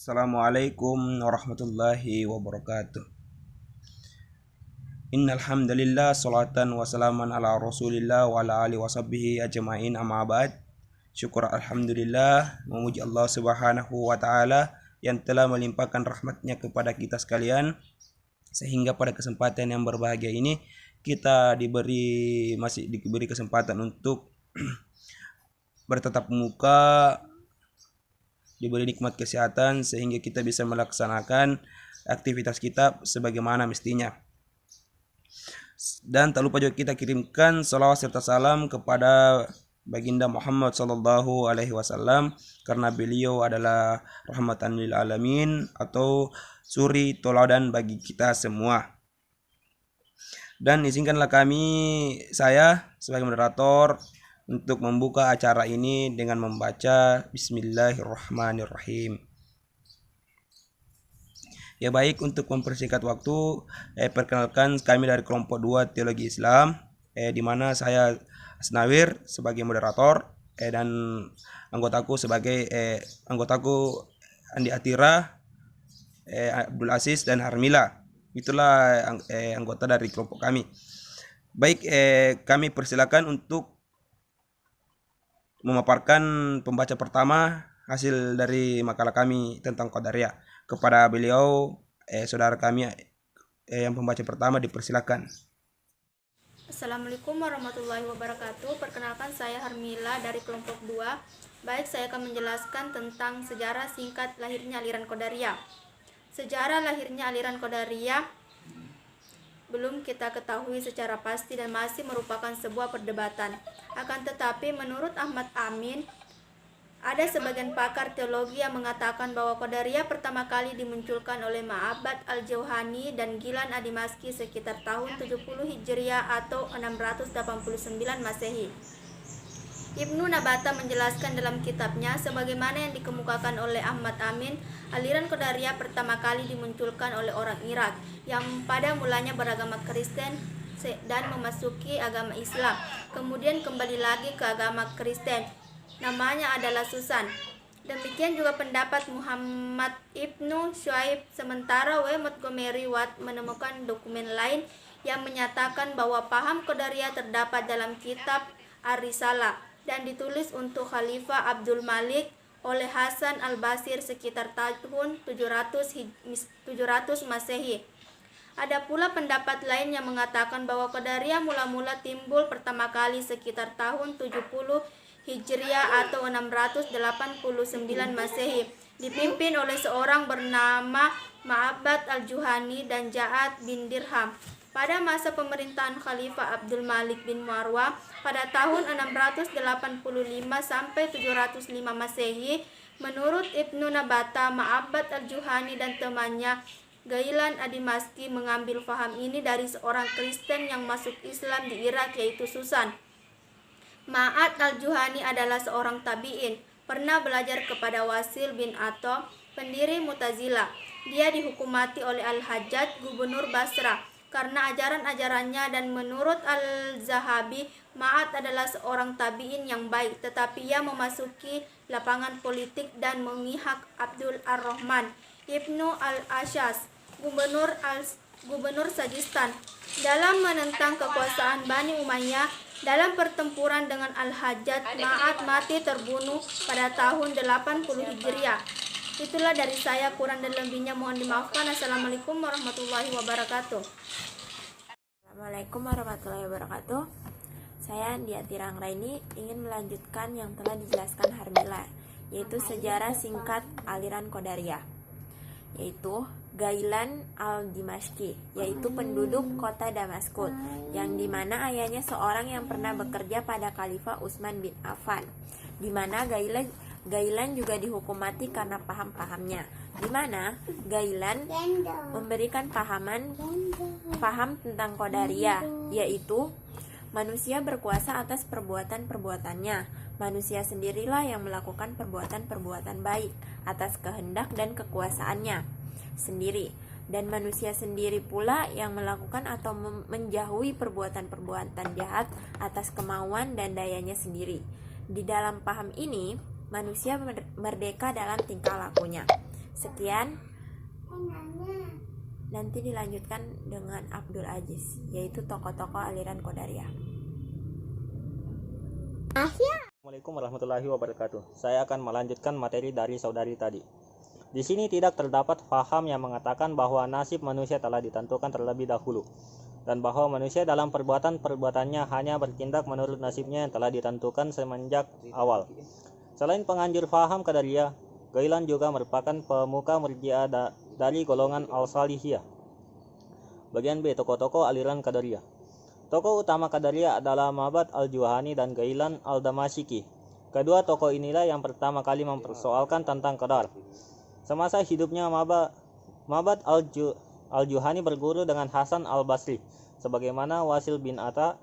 Assalamualaikum warahmatullahi wabarakatuh. Innal hamdalillah salatan wa salaman ala Rasulillah wa ala alihi washabbihi ajmain amma ba'd. Syukur alhamdulillah, memuji Allah Subhanahu wa taala yang telah melimpahkan rahmatnya kepada kita sekalian, sehingga pada kesempatan yang berbahagia ini kita masih diberi kesempatan untuk bertatap muka, diberi nikmat kesehatan sehingga kita bisa melaksanakan aktivitas kita sebagaimana mestinya. Dan tak lupa juga kita kirimkan salawat serta salam kepada baginda Muhammad sallallahu alaihi wasallam, karena beliau adalah rahmatan lil alamin atau suri toladan bagi kita semua. Dan izinkanlah saya sebagai moderator untuk membuka acara ini dengan membaca Bismillahirrahmanirrahim. Ya baik, untuk mempersingkat waktu, perkenalkan kami dari kelompok 2 Teologi Islam, di mana saya Asnawir sebagai moderator, dan anggotaku Andi Atira, Abdul Aziz dan Harmila. Itulah anggota dari kelompok kami. Baik, kami persilakan untuk memaparkan pembaca pertama hasil dari makalah kami tentang Qadariyah. Kepada beliau, saudara kami yang pembaca pertama, dipersilakan. Assalamualaikum warahmatullahi wabarakatuh. Perkenalkan, saya Harmila dari kelompok 2. Baik, saya akan menjelaskan tentang sejarah singkat lahirnya aliran Qadariyah. Sejarah lahirnya aliran Qadariyah belum kita ketahui secara pasti dan masih merupakan sebuah perdebatan. Akan tetapi menurut Ahmad Amin, ada sebagian pakar teologi yang mengatakan bahwa Qadariyah pertama kali dimunculkan oleh Ma'bad al-Juhani dan Gilan ad-Dimashqi sekitar tahun 70 Hijriah atau 689 Masehi. Ibnu Nabata menjelaskan dalam kitabnya, sebagaimana yang dikemukakan oleh Ahmad Amin, aliran Qadariyah pertama kali dimunculkan oleh orang Irak yang pada mulanya beragama Kristen dan memasuki agama Islam, kemudian kembali lagi ke agama Kristen. Namanya adalah Susan. Demikian juga pendapat Muhammad Ibnu Shuaib. Sementara W. Montgomery Watt menemukan dokumen lain yang menyatakan bahwa paham Qadariyah terdapat dalam kitab Ar-Risalah dan ditulis untuk Khalifah Abdul Malik oleh Hasan al-Basir sekitar tahun 700 Masehi. Ada pula pendapat lain yang mengatakan bahwa Qadariyah mula-mula timbul pertama kali sekitar tahun 70 Hijriah atau 689 Masehi, dipimpin oleh seorang bernama Ma'bad al-Juhani dan Ja'ad bin Dirham. Pada masa pemerintahan Khalifah Abdul Malik bin Marwah pada tahun 685 sampai 705 Masehi, menurut Ibnu Nabata, Ma'bad al-Juhani dan temannya Gilan ad-Dimashqi mengambil faham ini dari seorang Kristen yang masuk Islam di Irak, yaitu Susan. Ma'bad al-Juhani adalah seorang tabi'in, pernah belajar kepada Wasil bin Atta, pendiri Mu'tazilah. Dia dihukum mati oleh Al-Hajjaj, gubernur Basra, karena ajaran-ajarannya, dan menurut Al-Zahabi, Ma'bad adalah seorang tabi'in yang baik, tetapi ia memasuki lapangan politik dan memihak Abdul Ar-Rahman Ibnu al-Ashas, gubernur Sajistan, dalam menentang kekuasaan Bani Umayyah. Dalam pertempuran dengan Al-Hajjaj, Ma'bad mati terbunuh pada tahun 80 Hijriah. Itulah dari saya, kurang dan lebihnya mohon dimaafkan. Assalamualaikum warahmatullahi wabarakatuh. Assalamualaikum warahmatullahi wabarakatuh. Saya Andi Atira Anggraini ingin melanjutkan yang telah dijelaskan Harmila, yaitu sejarah singkat aliran Qadariyah, yaitu Gilan al-Dimashqi, yaitu penduduk kota Damaskus, yang dimana ayahnya seorang yang pernah bekerja pada Khalifah Utsman bin Affan, dimana Gilan juga dihukum mati karena paham-pahamnya, dimana Gilan memberikan paham tentang Qadariyah, yaitu manusia berkuasa atas perbuatan-perbuatannya. Manusia sendirilah yang melakukan perbuatan-perbuatan baik atas kehendak dan kekuasaannya sendiri, dan manusia sendiri pula yang melakukan atau menjauhi perbuatan-perbuatan jahat atas kemauan dan dayanya sendiri. Di dalam paham ini, manusia merdeka dalam tingkah lakunya. Sekian, nanti dilanjutkan dengan Abdul Aziz, yaitu tokoh-tokoh aliran Qadariyah. Assalamualaikum warahmatullahi wabarakatuh. Saya akan melanjutkan materi dari saudari tadi. Di sini tidak terdapat faham yang mengatakan bahwa nasib manusia telah ditentukan terlebih dahulu, dan bahwa manusia dalam perbuatannya hanya bertindak menurut nasibnya yang telah ditentukan semenjak awal. Selain penganjur faham Qadariyah, Ghailan juga merupakan pemuka murji'ah dari golongan Al-Salihiyah. Bagian B, tokoh-tokoh aliran Qadariyah. Tokoh utama Qadariyah adalah Ma'bad Al-Juhani dan Ghailan Al-Damasyiki. Kedua tokoh inilah yang pertama kali mempersoalkan tentang qadar. Semasa hidupnya Ma'bad Al-Juhani berguru dengan Hasan Al-Basri, sebagaimana Wasil bin Atta,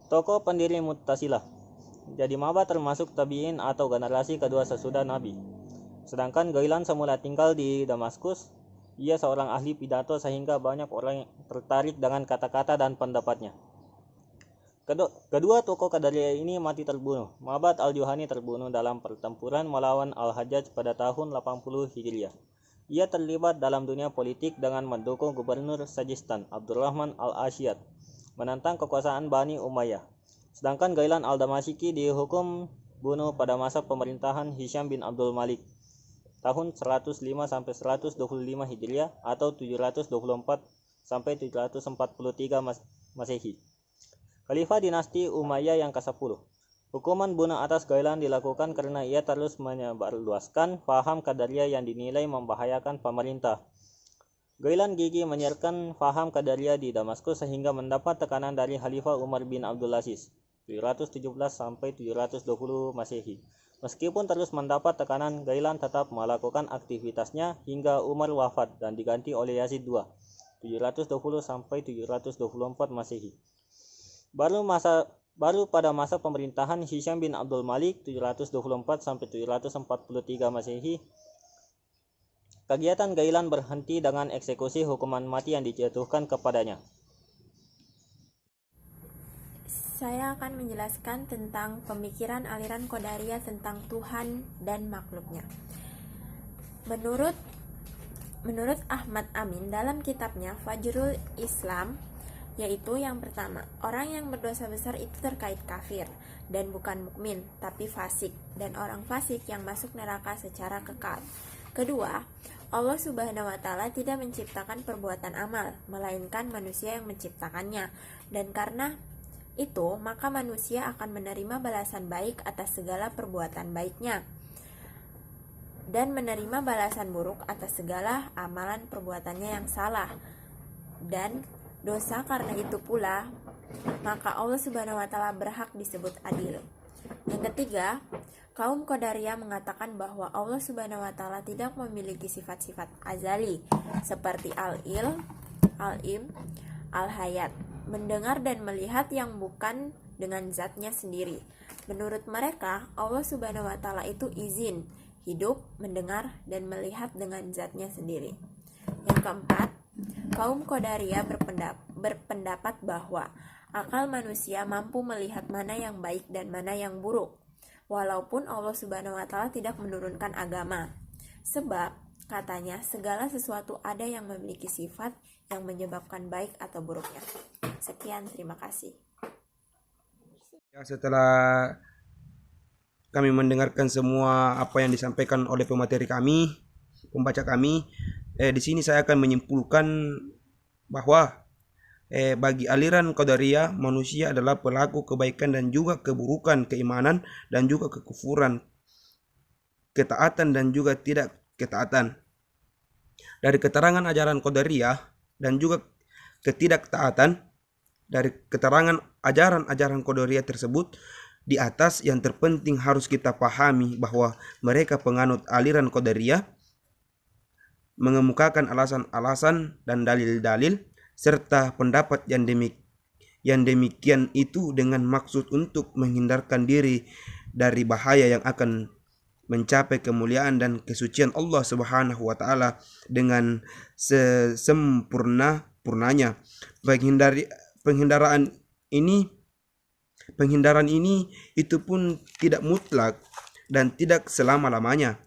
tokoh pendiri Mu'tazilah. Jadi Ma'bad termasuk tabi'in atau generasi kedua sesudah Nabi. Sedangkan Ghailan semula tinggal di Damaskus. Ia seorang ahli pidato sehingga banyak orang yang tertarik dengan kata-kata dan pendapatnya. Kedua tokoh Qadariyah ini mati terbunuh. Ma'bad Al-Juhani terbunuh dalam pertempuran melawan Al-Hajjaj pada tahun 80 Hijriah. Ia terlibat dalam dunia politik dengan mendukung Gubernur Sajistan, Abdurrahman Al-Asyad, menentang kekuasaan Bani Umayyah. Sedangkan Ghailan Al-Damasyiki dihukum bunuh pada masa pemerintahan Hisham bin Abdul Malik, tahun 105 sampai 125 Hijriah atau 724 sampai 743 Masehi. Khalifah dinasti Umayyah yang ke-10. Hukuman bunuh atas Ghailan dilakukan karena ia terus menyebarluaskan paham Qadariyah yang dinilai membahayakan pemerintah. Ghailan gigih menyiarkan paham Qadariyah di Damaskus sehingga mendapat tekanan dari Khalifah Umar bin Abdul Aziz 717 sampai 720 Masehi. Meskipun terus mendapat tekanan, Ghailan tetap melakukan aktivitasnya hingga Umar wafat dan diganti oleh Yazid II 720 sampai 724 Masehi. Baru pada masa pemerintahan Hisham bin Abdul Malik 724 sampai 743 Masehi, kegiatan Ghailan berhenti dengan eksekusi hukuman mati yang dijatuhkan kepadanya. Saya akan menjelaskan tentang pemikiran aliran Qadariyah tentang Tuhan dan makhluknya. Menurut Ahmad Amin dalam kitabnya Fajrul Islam, yaitu yang pertama, orang yang berdosa besar itu terkait kafir dan bukan mukmin, tapi fasik, dan orang fasik yang masuk neraka secara kekal. Kedua, Allah Subhanahu wa Ta'ala tidak menciptakan perbuatan amal, melainkan manusia yang menciptakannya, dan karena itu maka manusia akan menerima balasan baik atas segala perbuatan baiknya dan menerima balasan buruk atas segala amalan perbuatannya yang salah dan dosa. Karena itu pula maka Allah Subhanahu wa Ta'ala berhak disebut adil. Yang ketiga, kaum Qadariyah mengatakan bahwa Allah Subhanahu wa Ta'ala tidak memiliki sifat-sifat azali seperti al-ilm, al-im, al-hayat, mendengar dan melihat yang bukan dengan zatnya sendiri. Menurut mereka, Allah Subhanahu wa Ta'ala itu izin, hidup, mendengar, dan melihat dengan zatnya sendiri. Yang keempat, kaum Qadariyah berpendapat bahwa akal manusia mampu melihat mana yang baik dan mana yang buruk, walaupun Allah Subhanahu wa Ta'ala tidak menurunkan agama. Sebab, katanya, segala sesuatu ada yang memiliki sifat yang menyebabkan baik atau buruknya. Sekian, terima kasih. Ya, setelah kami mendengarkan semua apa yang disampaikan oleh pemateri kami, pembaca kami, di sini saya akan menyimpulkan bahwa bagi aliran Qadariyah, manusia adalah pelaku kebaikan dan juga keburukan, keimanan dan juga kekufuran, ketaatan dan juga tidak ketaatan. Dari keterangan ajaran Qadariyah dan juga ketidaktaatan, dari keterangan ajaran-ajaran Qadariyah tersebut di atas, yang terpenting harus kita pahami bahwa mereka penganut aliran Qadariyah mengemukakan alasan-alasan dan dalil-dalil serta pendapat yang demikian itu dengan maksud untuk menghindarkan diri dari bahaya yang akan mencapai kemuliaan dan kesucian Allah Subhanahu wa Ta'ala dengan sesempurna-purnanya. Penghindaran ini itu pun tidak mutlak dan tidak selama-lamanya.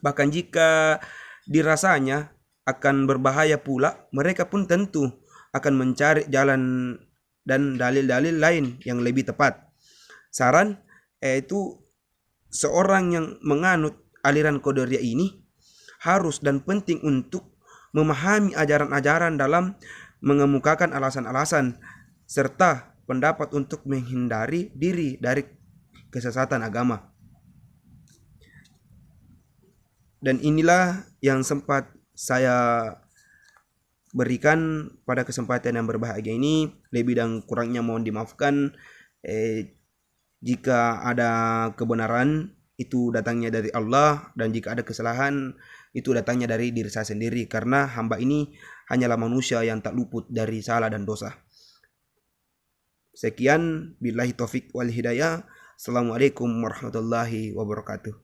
Bahkan jika dirasanya akan berbahaya pula, mereka pun tentu akan mencari jalan dan dalil-dalil lain yang lebih tepat. Saran yaitu seorang yang menganut aliran Qadariyah ini harus dan penting untuk memahami ajaran-ajaran dalam mengemukakan alasan-alasan serta pendapat untuk menghindari diri dari kesesatan agama. Dan inilah yang sempat saya berikan pada kesempatan yang berbahagia ini. Lebih dan kurangnya mohon dimaafkan. Jika ada kebenaran itu datangnya dari Allah, dan jika ada kesalahan itu datangnya dari diri saya sendiri, karena hamba ini hanyalah manusia yang tak luput dari salah dan dosa. Sekian, billahi taufik wal hidayah. Assalamualaikum warahmatullahi wabarakatuh.